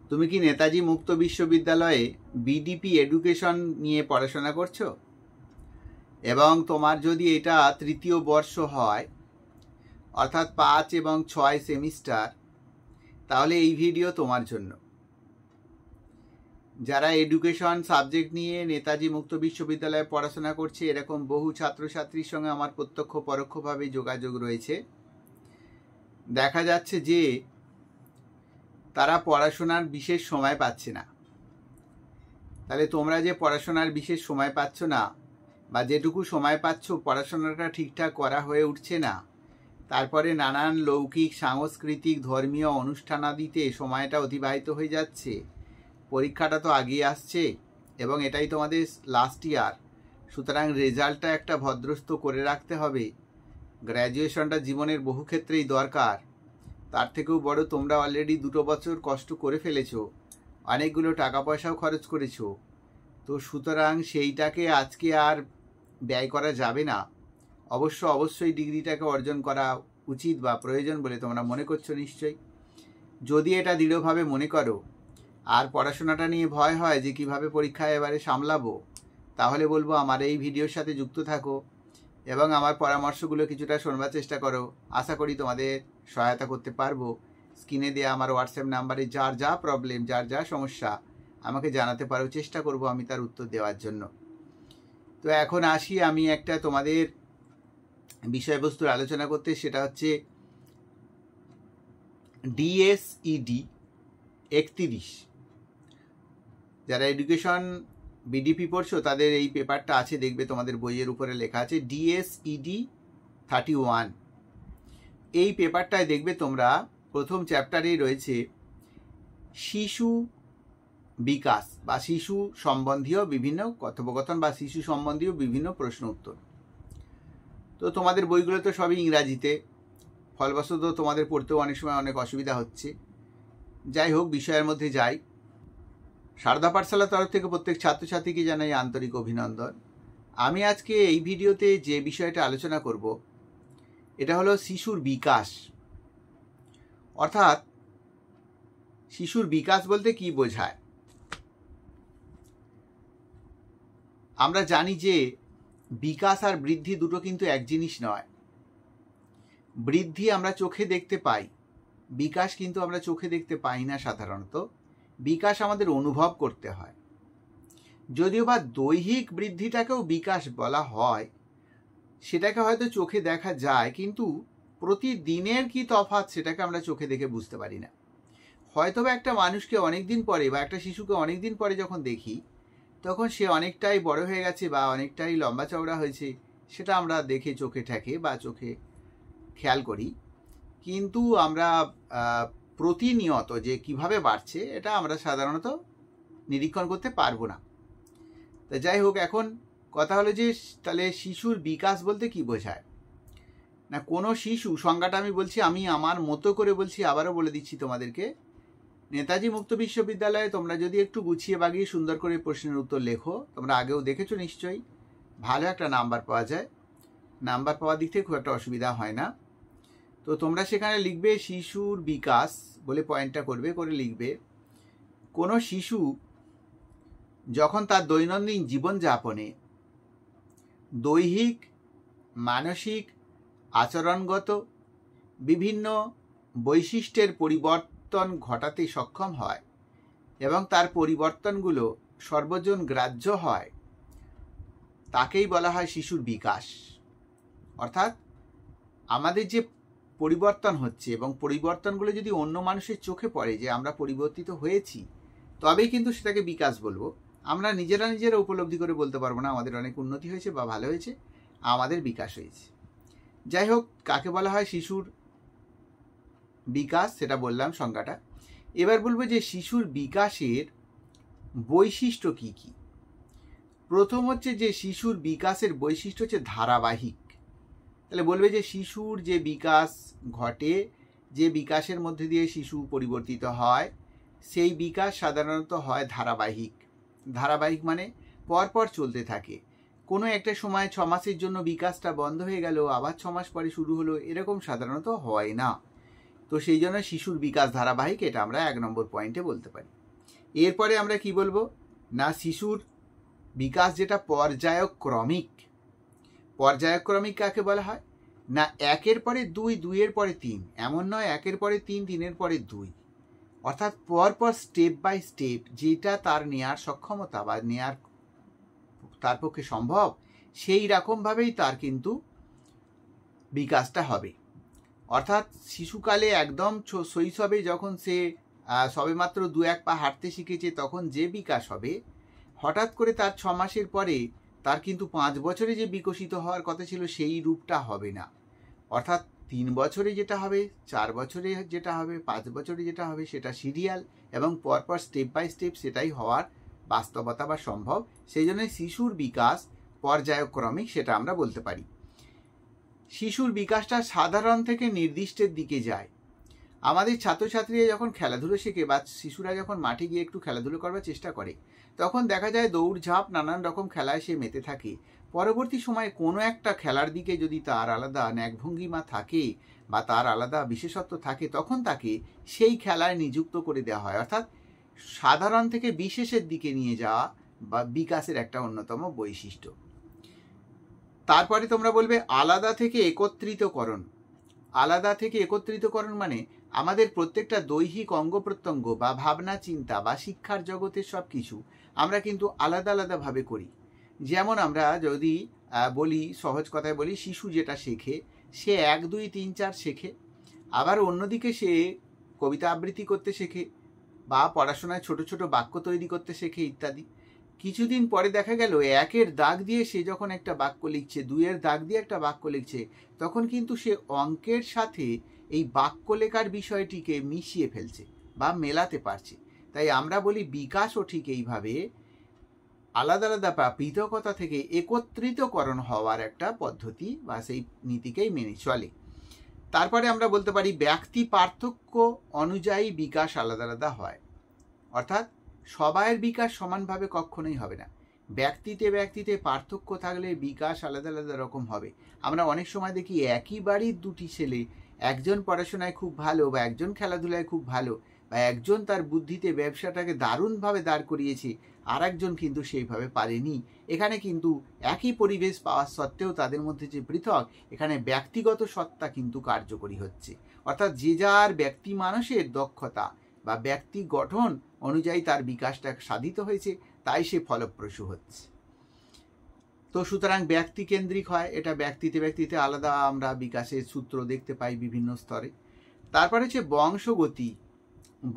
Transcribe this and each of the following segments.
তুমি কি নেতাজি মুক্ত বিশ্ববিদ্যালয়ে বিডিপি এডুকেশন নিয়ে পড়াশোনা করছো এবং তোমার যদি এটা তৃতীয় বর্ষ হয় অর্থাৎ 5 এবং 6 সেমিস্টার, তাহলে এই ভিডিও তোমার জন্য। যারা এডুকেশন সাবজেক্ট নিয়ে নেতাজি মুক্ত বিশ্ববিদ্যালয়ে পড়াশোনা করছে, এরকম বহু ছাত্রছাত্রীর সঙ্গে আমার প্রত্যক্ষ পরোক্ষভাবে যোগাযোগ রয়েছে। দেখা যাচ্ছে যে তারা পড়াশোনার বিশেষ সময় পাচ্ছে না। তাহলে তোমরা যে পড়াশোনার বিশেষ সময় পাচ্ছ না, বা যেটুকু সময় পাচ্ছ পড়াশোনাটা ঠিকঠাক করা হয়ে উঠছে না, তারপরে নানান লৌকিক সাংস্কৃতিক ধর্মীয় অনুষ্ঠানাদিতে সময়টা অতিবাহিত হয়ে যাচ্ছে। পরীক্ষাটা তো আগিয়ে আসছে এবং এটাই তোমাদের লাস্ট ইয়ার, সুতরাং রেজাল্টটা একটা ভদ্রস্থ করে রাখতে হবে। গ্র্যাজুয়েশনটা জীবনের বহু ক্ষেত্রেই দরকার। তার থেকেও বড়, তোমরা অলরেডি 2 বছর কষ্ট করে ফেলেছো, অনেকগুলো টাকা পয়সাও খরচ করেছো। তো সুতরাং সেইটাকে আজকে আর ব্যয় করা যাবে না। অবশ্যই ডিগ্রিটাকে অর্জন করা উচিত বা প্রয়োজন বলে তোমরা মনে করছো নিশ্চয়ই। যদি এটা দৃঢ়ভাবে মনে করো আর পড়াশোনাটা নিয়ে ভয় হয় যে কিভাবে পরীক্ষায় এবারে সামলাবো, তাহলে বলবো আমার এই ভিডিওর সাথে যুক্ত থাকো এবং আমার পরামর্শগুলো কিছুটা শোনবার চেষ্টা করো। আশা করি তোমাদের সহায়তা করতে পারবো। স্ক্রিনে দেওয়া আমার হোয়াটসঅ্যাপ নাম্বারে যার যা প্রবলেম, যার যা সমস্যা আমাকে জানাতে পারো, চেষ্টা করব আমি তার উত্তর দেওয়ার জন্য। তো এখন আসি আমি একটা তোমাদের বিষয়বস্তুর আলোচনা করতে, সেটা হচ্ছে ডিএসইডি 31। যারা এডুকেশন বিডিপি পড়ছো তাদের এই পেপারটা আছে, দেখবে তোমাদের বইয়ের উপরে লেখা আছে ডিএসইডি 31। এই পেপারটায় দেখবে তোমরা প্রথম চ্যাপ্টারেই রয়েছে শিশু বিকাশ বা শিশু সম্বন্ধীয় বিভিন্ন কথোপকথন বা শিশু সম্বন্ধীয় বিভিন্ন প্রশ্ন উত্তর। তো তোমাদের বইগুলো তো সবই ইংরাজিতে, ফলবশত তোমাদের পড়তেও অনেক সময় অনেক অসুবিধা হচ্ছে। যাই হোক, বিষয়ের মধ্যে যাই। সারদা পাঠশালার তরফ থেকে প্রত্যেক ছাত্রছাত্রীকে জানাই আন্তরিক অভিনন্দন। আমি আজকে এই ভিডিওতে যে বিষয়টা আলোচনা করব এটা হলো শিশুর বিকাশ। অর্থাৎ শিশুর বিকাশ বলতে কি বোঝায়। আমরা জানি যে বিকাশ আর বৃদ্ধি দুটো কিন্তু এক জিনিস নয়। বৃদ্ধি আমরা চোখে দেখতে পাই, বিকাশ কিন্তু আমরা চোখে দেখতে পাই না সাধারণত। বিকাশ আমাদের অনুভব করতে হয়। যদিও বা দৈহিক বৃদ্ধিটাকেও বিকাশ বলা হয়, সেটাকে হয়তো চোখে দেখা যায়, কিন্তু প্রতিদিনের কি তফাৎ সেটাকে আমরা চোখে দেখে বুঝতে পারি না। হয়তো বা একটা মানুষকে অনেকদিন পরে বা একটা শিশুকে অনেকদিন পরে যখন দেখি, তখন সে অনেকটাই বড় হয়ে গেছে বা অনেকটাই লম্বা চওড়া হয়েছে, সেটা আমরা দেখে চোখে ঠেকে বা চোখে খেয়াল করি। কিন্তু আমরা প্রতিনিয়ত যে কিভাবে বাড়ছে এটা আমরা সাধারণত নিরীক্ষণ করতে পারবো না। তা যাই হোক, এখন কথা হলো যে তাহলে শিশুর বিকাশ বলতে কি বোঝায়। না, কোনো শিশু, সংজ্ঞাটা আমি বলছি, আমি আমার মতো করে বলছি, আবারও বলে দিচ্ছি তোমাদেরকে। নেতাজি মুক্ত বিশ্ববিদ্যালয়ে তোমরা যদি একটু গুছিয়ে বাগিয়ে সুন্দর করে প্রশ্নের উত্তর লেখো, তোমরা আগেও দেখেছো নিশ্চয়ই, ভালো একটা নাম্বার পাওয়া যায়। নাম্বার পাওয়ার দিক থেকে খুব একটা অসুবিধা হয় না। তো তোমরা সেখানে লিখবে শিশুর বিকাশ বলে পয়েন্টটা করবে, করে লিখবে কোনো শিশু যখন তার দৈনন্দিন জীবনযাপনে দৈহিক, মানসিক, আচরণগত বিভিন্ন বৈশিষ্ট্যের পরিবর্তন ঘটাতে সক্ষম হয় এবং তার পরিবর্তনগুলো সর্বজন গ্রাহ্য হয়, তাকেই বলা হয় শিশুর বিকাশ। অর্থাৎ আমাদের যে পরিবর্তন হচ্ছে এবং পরিবর্তনগুলো যদি অন্য মানুষের চোখে পড়ে যে আমরা পরিবর্তিত হয়েছি, তবেই কিন্তু সেটাকে বিকাশ বলবো। আমরা নিজেরা উপলব্ধি করে বলতে পারবো না আমাদের অনেক উন্নতি হয়েছে বা ভালো হয়েছে, আমাদের বিকাশ হয়েছে। যাই হোক, কাকে বলা হয় শিশুর বিকাশ সেটা বললাম সংজ্ঞাটা। এবার বলবো যে শিশুর বিকাশের বৈশিষ্ট্য কি কি। প্রথম হচ্ছে যে শিশুর বিকাশের বৈশিষ্ট্য হচ্ছে ধারাবাহিক। তাহলে বলবে যে শিশুর যে বিকাশ ঘটে, যে বিকাশের মধ্যে দিয়ে শিশু পরিবর্তিত হয়, সেই বিকাশ সাধারণত হয় ধারাবাহিক। ধারাবাহিক মানে পরপর চলতে থাকে। কোনো একটা সময় 6 মাসের জন্য বিকাশটা বন্ধ হয়ে গেল, আবার 6 মাস পরে শুরু হলো, এরকম সাধারণত হয় না। তো সেই জন্য শিশুর বিকাশ ধারাবাহিক, এটা আমরা 1 নম্বর পয়েন্টে বলতে পারি। এরপরে আমরা কি বলবো না, শিশুর বিকাশ যেটা পর্যায়ক্রমিক। পর্যায়ক্রমিক কাকে বলা হয় না, একের পরে দুই, দুইয়ের পরে তিন, এমন নয় একের পরে তিন, তিনের পরে দুই, অর্থাৎ পরপর স্টেপ বাই স্টেপ যেটা তার নেয়ার সক্ষমতা বা নেয়ার তার পক্ষে সম্ভব, সেই রকমভাবেই তার কিন্তু বিকাশটা হবে। অর্থাৎ শিশুকালে একদম শৈশবে যখন সে সবেমাত্র 2-1 পা হাঁটতে শিখেছে তখন যে বিকাশ হবে, হঠাৎ করে তার 6 মাসের পরে তার কিন্তু 5 বছরে যে বিকশিত হওয়ার কথা ছিল সেই রূপটা হবে না। অর্থাৎ 3 বছরে যেটা হবে, 4 বছরে যেটা হবে, 5 বছরে যেটা হবে সেটা সিরিয়াল এবং পরপর স্টেপ বাই স্টেপ সেটাই হওয়ার বাস্তবতা বা সম্ভব। সেই জন্য শিশুর বিকাশ পর্যায়ক্রমিক সেটা আমরা বলতে পারি। শিশুর বিকাশটা সাধারণ থেকে নির্দিষ্টের দিকে যায়। আমাদের ছাত্রছাত্রীরা যখন খেলাধুলো শেখে বা শিশুরা যখন মাঠে গিয়ে একটু খেলাধুলো করবার চেষ্টা করে, তখন দেখা যায় দৌড়ঝাঁপ নানান রকম খেলায় সে মেতে থাকে। পরবর্তী সময়ে কোনো একটা খেলার দিকে যদি তার আলাদা ন্যাকভঙ্গিমা থাকে বা তার আলাদা বিশেষত্ব থাকে, তখন তাকে সেই খেলায় নিযুক্ত করে দেওয়া হয়। অর্থাৎ সাধারণ থেকে বিশেষের দিকে নিয়ে যাওয়া বা বিকাশের একটা অন্যতম বৈশিষ্ট্য। তারপরে তোমরা বলবে আলাদা থেকে একত্রিতকরণ। আলাদা থেকে একত্রিতকরণ মানে আমাদের প্রত্যেকটা দৈহিক অঙ্গ প্রত্যঙ্গ বা ভাবনা চিন্তা বা শিক্ষার জগতের সব কিছু আমরা কিন্তু আলাদা আলাদাভাবে করি। যেমন আমরা যদি বলি, সহজ কথায় বলি, শিশু যেটা শেখে সে 1, 2, 3, 4 শেখে। আবার অন্যদিকে সে কবিতা আবৃত্তি করতে শেখে বা পড়াশোনায় ছোট ছোট বাক্য তৈরি করতে শেখে ইত্যাদি। কিছুদিন পরে দেখা গেল 1-এর দাগ দিয়ে সে যখন একটা বাক্য লিখছে, 2-এর দাগ দিয়ে একটা বাক্য লিখছে, তখন কিন্তু সে অঙ্কের সাথে এই বাক্য লেখার বিষয়টিকে মিশিয়ে ফেলছে বা মেলাতে পারছে। তাই আমরা বলি বিকাশও ঠিক এইভাবে আলাদা আলাদা বা পৃথকতা থেকে একত্রিতকরণ হওয়ার একটা পদ্ধতি বা সেই নীতিকেই মেনে চলে। তারপরে আমরা বলতে পারি ব্যক্তি পার্থক্য অনুযায়ী বিকাশ আলাদা আলাদা হয়। অর্থাৎ সবাইয়ের বিকাশ সমানভাবে কখনোই হবে না। ব্যক্তিতে ব্যক্তিতে পার্থক্য থাকলে বিকাশ আলাদা আলাদা রকম হবে। আমরা অনেক সময় দেখি একই বাড়ির দুটি ছেলে, একজন পড়াশোনায় খুব ভালো বা একজন খেলাধুলায় খুব ভালো, বা একজন তার বুদ্ধিতে ব্যবসাটাকে দারুণভাবে দাঁড় করিয়েছে, আর একজন কিন্তু সেইভাবে পারেনি। এখানে কিন্তু একই পরিবেশ পাওয়া সত্ত্বেও তাদের মধ্যে যে পৃথক, এখানে ব্যক্তিগত সত্তা কিন্তু কার্যকরী হচ্ছে। অর্থাৎ যে যার ব্যক্তি মানুষের দক্ষতা বা ব্যক্তি গঠন অনুযায়ী তার বিকাশটা সাধিত হয়েছে, তাই সে ফলপ্রসূ হচ্ছে। তো সুতরাং ব্যক্তি কেন্দ্রিক হয়, এটা ব্যক্তিতে ব্যক্তিতে আলাদা আমরা বিকাশের সূত্র দেখতে পাই বিভিন্ন স্তরে। তারপরে হচ্ছে বংশগতি।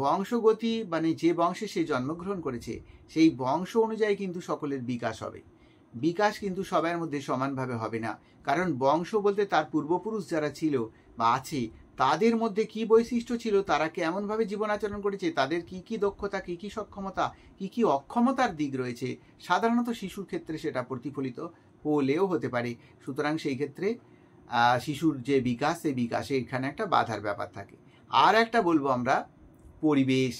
বংশগতি মানে যে বংশে সে জন্মগ্রহণ করেছে সেই বংশ অনুযায়ী কিন্তু সকলের বিকাশ হবে। বিকাশ কিন্তু সবার মধ্যে সমানভাবে হবে না, কারণ বংশ বলতে তার পূর্বপুরুষ যারা ছিল বা আছে তাদের মধ্যে কি বৈশিষ্ট্য ছিল, তারা কেমনভাবে জীবন আচরণ করেছে, তাদের কি কি দক্ষতা, কি কি সক্ষমতা, কি কি অক্ষমতার দিক রয়েছে, সাধারণত শিশুর ক্ষেত্রে সেটা প্রতিফলিত হলেও হতে পারে। সুতরাং সেই ক্ষেত্রে শিশুর যে বিকাশ, সেই বিকাশে এখানে একটা বাধার ব্যাপার থাকে। আর একটা বলবো আমরা পরিবেশ।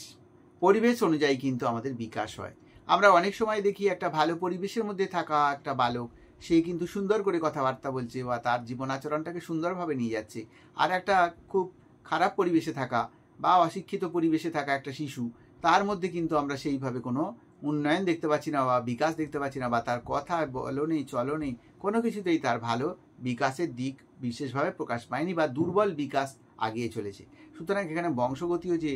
পরিবেশ অনুযায়ী কিন্তু আমাদের বিকাশ হয়। আমরা অনেক সময় দেখি একটা ভালো পরিবেশের মধ্যে থাকা একটা বালক, সে কিন্তু সুন্দর করে কথাবার্তা বলছে বা তার জীবন আচরণটাকে সুন্দরভাবে নিয়ে যাচ্ছে। আর একটা খুব খারাপ পরিবেশে থাকা বা অশিক্ষিত পরিবেশে থাকা একটা শিশু, তার মধ্যে কিন্তু আমরা সেইভাবে কোনো উন্নয়ন দেখতে পাচ্ছি না বা বিকাশ দেখতে পাচ্ছি না, বা তার কথা বলনে চলনে কোনো কিছুতেই তার ভালো বিকাশের দিক বিশেষভাবে প্রকাশ পায়নি বা দুর্বল বিকাশ আগিয়ে চলেছে। সুতরাং এখানে বংশগতিও যে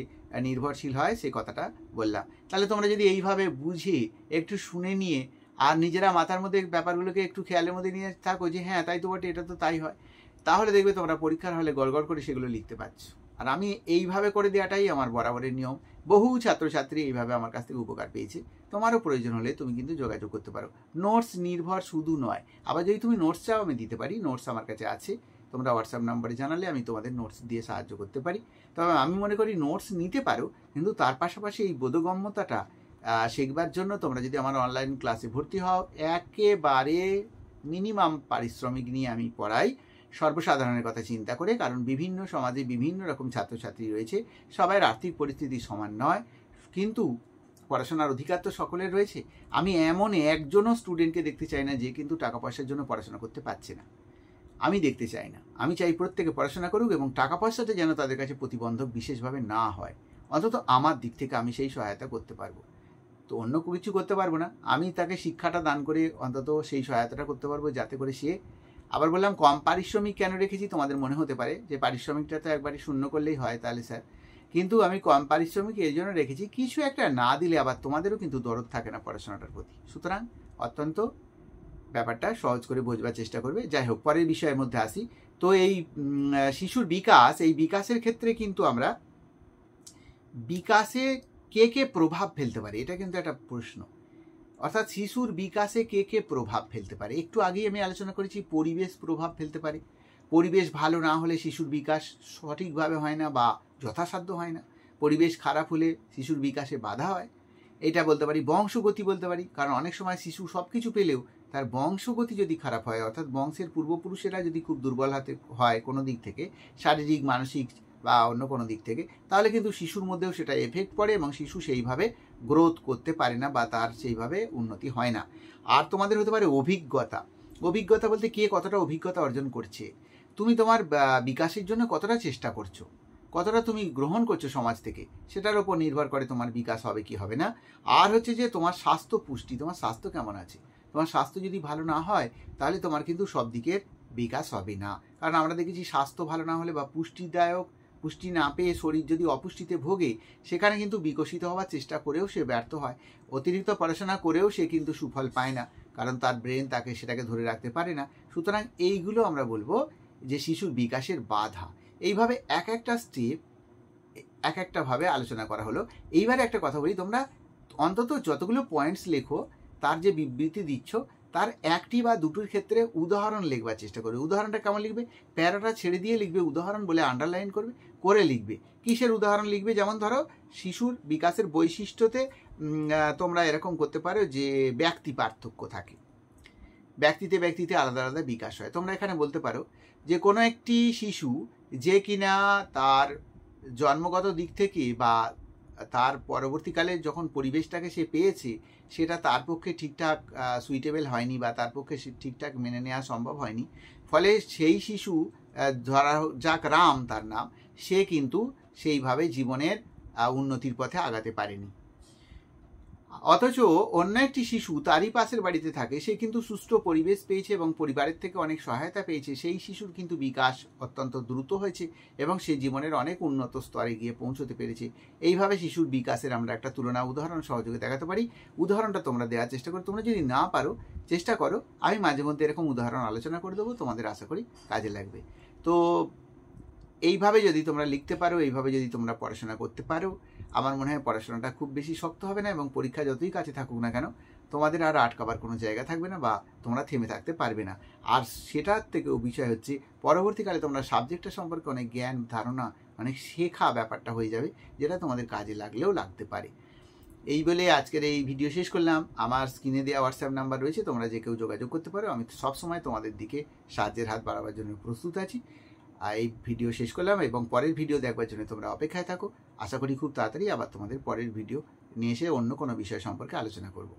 নির্ভরশীল হয় সে কথাটা বললাম। তাহলে তোমরা যদি এইভাবে বুঝে একটু শুনে নিয়ে আর নিজেরা মাথার মধ্যে ব্যাপারগুলোকে একটু খেয়ালের মধ্যে নিয়ে থাকো যে হ্যাঁ তাই তো বটে, এটা তো তাই হয়, তাহলে দেখবে তোমরা পরীক্ষার হলে গড়গড় করে সেগুলো লিখতে পারছো। আর আমি এইভাবে করে দেওয়াটাই আমার বরাবরের নিয়ম। বহু ছাত্রছাত্রী এইভাবে আমার কাছ থেকে উপকার পেয়েছে। তোমারও প্রয়োজন হলে তুমি কিন্তু যোগাযোগ করতে পারো। নোটস নির্ভর শুধু নয়, আবার যদি তুমি নোটস চাও আমি দিতে পারি, নোটস আমার কাছে আছে। তোমরা হোয়াটসঅ্যাপ নাম্বারে জানালে আমি তোমাদের নোটস দিয়ে সাহায্য করতে পারি। তবে আমি মনে করি নোটস নিতে পারো, কিন্তু তার পাশাপাশি এই বোধগম্যতাটা শেখবার জন্য তোমরা যদি আমার অনলাইন ক্লাসে ভর্তি হও, একেবারে মিনিমাম পারিশ্রমিক নিয়ে আমি পড়াই, সর্বসাধারণের কথা চিন্তা করে। কারণ বিভিন্ন সমাজে বিভিন্ন রকম ছাত্রছাত্রী রয়েছে, সবাই আর্থিক পরিস্থিতি সমান নয়, কিন্তু পড়াশোনার অধিকার তো সকলের রয়েছে। আমি এমন একজনও স্টুডেন্টকে দেখতে চাই না যে কিন্তু টাকা পয়সার জন্য পড়াশোনা করতে পারছে না। আমি দেখতে চাই না। আমি চাই প্রত্যেকে পড়াশোনা করুক এবং টাকা পয়সাতে যেন তাদের কাছে প্রতিবন্ধক বিশেষভাবে না হয়। অন্তত আমার দিক থেকে আমি সেই সহায়তা করতে পারবো। তো অন্য কিছু করতে পারবো না, আমি তাকে শিক্ষাটা দান করে অন্তত সেই সহায়তাটা করতে পারবো, যাতে করে সে, আবার বললাম কম পারিশ্রমিক কেন রেখেছি, তোমাদের মনে হতে পারে যে পারিশ্রমিকটা তো একবারে শূন্য করলেই হয় তাহলে স্যার, কিন্তু আমি কম পারিশ্রমিক এই জন্য রেখেছি, কিছু একটা না দিলে আবার তোমাদেরও কিন্তু দরদ থাকে না পড়াশোনাটার প্রতি। সুতরাং অত্যন্ত ব্যাপারটা সহজ করে বোঝবার চেষ্টা করবে। যাই হোক, পরের বিষয়ের মধ্যে আসি। তো এই শিশুর বিকাশ, এই বিকাশের ক্ষেত্রে কিন্তু আমরা বিকাশে কে কে প্রভাব ফেলতে পারে, এটা কিন্তু একটা প্রশ্ন। অর্থাৎ শিশুর বিকাশে কে কে প্রভাব ফেলতে পারে। একটু আগেই আমি আলোচনা করেছি পরিবেশ প্রভাব ফেলতে পারে। পরিবেশ ভালো না হলে শিশুর বিকাশ সঠিকভাবে হয় না বা যথাসাধ্য হয় না। পরিবেশ খারাপ হলে শিশুর বিকাশে বাধা হয়। এটা বলতে পারি। বংশগতি বলতে পারি, কারণ অনেক সময় শিশু সব কিছু পেলেও তার বংশগতি যদি খারাপ হয়, অর্থাৎ বংশের পূর্বপুরুষেরা যদি খুব দুর্বল হাতে হয় কোনো দিক থেকে, শারীরিক মানসিক বা অন্য কোনো দিক থেকে, তাহলে কিন্তু শিশুর মধ্যেও সেটা এফেক্ট পড়ে এবং শিশু সেইভাবে গ্রোথ করতে পারে না বা তার সেইভাবে উন্নতি হয় না। আর তোমাদের হতে পারে অভিজ্ঞতা। অভিজ্ঞতা বলতে কে কতটা অভিজ্ঞতা অর্জন করছে, তুমি তোমার বিকাশের জন্য কতটা চেষ্টা করছো, কতটা তুমি গ্রহণ করছো সমাজ থেকে, সেটার উপর নির্ভর করে তোমার বিকাশ হবে কি হবে না। আর হচ্ছে যে তোমার স্বাস্থ্য পুষ্টি, তোমার স্বাস্থ্য কেমন আছে। তোমার স্বাস্থ্য যদি ভালো না হয় তাহলে তোমার কিন্তু সব দিকের বিকাশ হবে না। কারণ আমরা দেখেছি স্বাস্থ্য ভালো না হলে বা পুষ্টি না পেয়ে শরীর যদি অপুষ্টিতে ভোগে, সেখানে কিন্তু বিকশিত হওয়ার চেষ্টা করেও সে ব্যর্থ হয়। অতিরিক্ত পড়াশোনা করেও সে কিন্তু সুফল পায় না, কারণ তার ব্রেন তাকে সেটাকে ধরে রাখতে পারে না। সুতরাং এইগুলো আমরা বলবো যে শিশুর বিকাশের বাধা। এইভাবে এক একটা স্টেপ এক একটাভাবে আলোচনা করা হলো। এইবারে একটা কথা বলি, তোমরা অন্তত যতগুলো পয়েন্টস লেখো তার যে বিবৃতি দিচ্ছ তার একটি বা দুটোর ক্ষেত্রে উদাহরণ লিখবার চেষ্টা করবে। উদাহরণটা কেমন লিখবে, প্যারাটা ছেড়ে দিয়ে লিখবে, উদাহরণ বলে আন্ডারলাইন করবে, করে লিখবে। কিসের উদাহরণ লিখবে, যেমন ধরো শিশুর বিকাশের বৈশিষ্ট্যতে তোমরা এরকম করতে পারো যে ব্যক্তি পার্থক্য থাকে, ব্যক্তিতে আলাদা আলাদা বিকাশ হয়। তোমরা এখানে বলতে পারো যে কোনো একটি শিশু যে কিনা তার জন্মগত দিক থেকে বা তার পরবর্তীকালে যখন পরিবেশটাকে সে পেয়েছে সেটা তার পক্ষে ঠিকঠাক সুইটেবল হয়নি বা তার পক্ষে ঠিকঠাক মেনে নেওয়া সম্ভব হয়নি, ফলে সেই শিশু, ধরা যাক রাম তার নাম, সে কিন্তু সেইভাবে জীবনের উন্নতির পথে আগাতে পারেনি। অথচ অন্য একটি শিশু তারই পাশের বাড়িতে থাকে, সে কিন্তু সুষ্ঠু পরিবেশ পেয়েছে এবং পরিবারের থেকে অনেক সহায়তা পেয়েছে, সেই শিশুর কিন্তু বিকাশ অত্যন্ত দ্রুত হয়েছে এবং সে জীবনের অনেক উন্নত স্তরে গিয়ে পৌঁছতে পেরেছে। এইভাবে শিশুর বিকাশের আমরা একটা তুলনা উদাহরণ সহযোগে দেখাতে পারি। উদাহরণটা তোমরা দেওয়ার চেষ্টা করো, তোমরা যদি না পারো চেষ্টা করো, আমি মাঝে মধ্যে এরকম উদাহরণ আলোচনা করে দেবো, তোমাদের আশা করি কাজে লাগবে। তো এইভাবে যদি তোমরা লিখতে পারো, এইভাবে যদি তোমরা পড়াশোনা করতে পারো, আমার মনে হয় পড়াশোনাটা খুব বেশি শক্ত হবে না এবং পরীক্ষা যতই কাছে থাকুক না কেন তোমাদের আর আটকাবার কোনো জায়গা থাকবে না বা তোমরা থেমে থাকতে পারবে না। আর সেটার থেকেও বিষয় হচ্ছে পরবর্তীকালে তোমরা সাবজেক্টটা সম্পর্কে অনেক জ্ঞান ধারণা, অনেক শেখা ব্যাপারটা হয়ে যাবে, যেটা তোমাদের কাজে লাগলেও লাগতে পারে। এই বলে আজকের এই ভিডিও শেষ করলাম। আমার স্ক্রিনে দেওয়া হোয়াটসঅ্যাপ নাম্বার রয়েছে, তোমরা যে কেউ যোগাযোগ করতে পারো। আমি সবসময় তোমাদের দিকে সাহায্যের হাত বাড়াবার জন্য প্রস্তুত আছি। এই ভিডিও শেষ করলাম এবং পরের ভিডিও দেখবার জন্য তোমরা অপেক্ষায় থাকো। আশা করি খুব তাড়াতাড়ি আবার তোমাদের পরের ভিডিও নিয়ে এসে অন্য কোনো বিষয় সম্পর্কে আলোচনা করব।